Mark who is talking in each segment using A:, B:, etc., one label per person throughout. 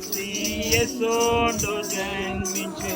A: యేసోండు జన్మించే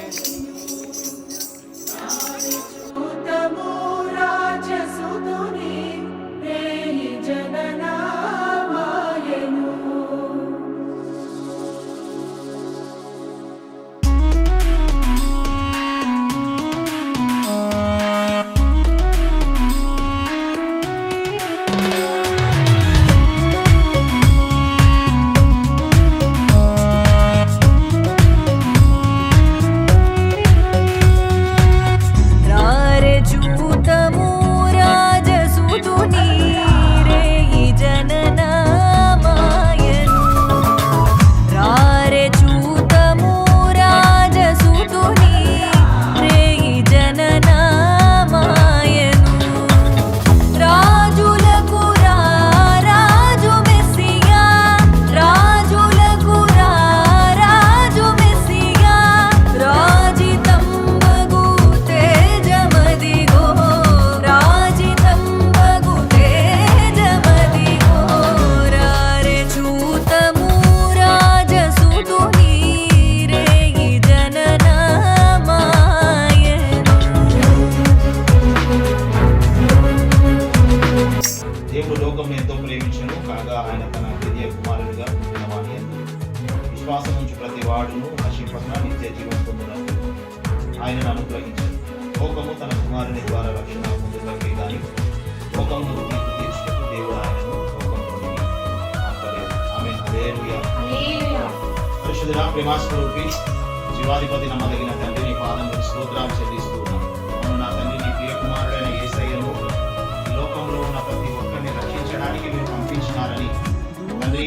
A: దేవుడు లోకం ఎంతో ప్రేమించను కాగా ఆయన తన ద్వితీయ కుమారుడిగా పుట్టినవాని విశ్వాసం నుంచి ప్రతి వాడును నశింపక నిత్య జీవం పొందునట్లు ఆయనను అనుగ్రహించారు. లోకము తన కుమారుని ద్వారా రక్షణ పొందుటకే గాని లోకమును తీర్పు తీర్చుటకు దేవుడు ఆయనను లోకం నుండి పంపలేదు. ఆమేన్. హల్లెలూయా. పరిశుద్ధుడా, ప్రేమాస్వరూపి, జీవాధిపతి, నమ్మదగిన తండ్రి, నీ పాదములకు స్తోత్రాలు చెల్లిస్తూ ఉన్నాను. అవును నా తండ్రి, నీ ప్రియ కుమారుడైన యేసయ్యను లోకంలో ఉన్న ప్రతి ఒక్కరిని రక్షించడానికి మీరు పంపించినారని తండ్రి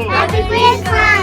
B: Happy Christmas!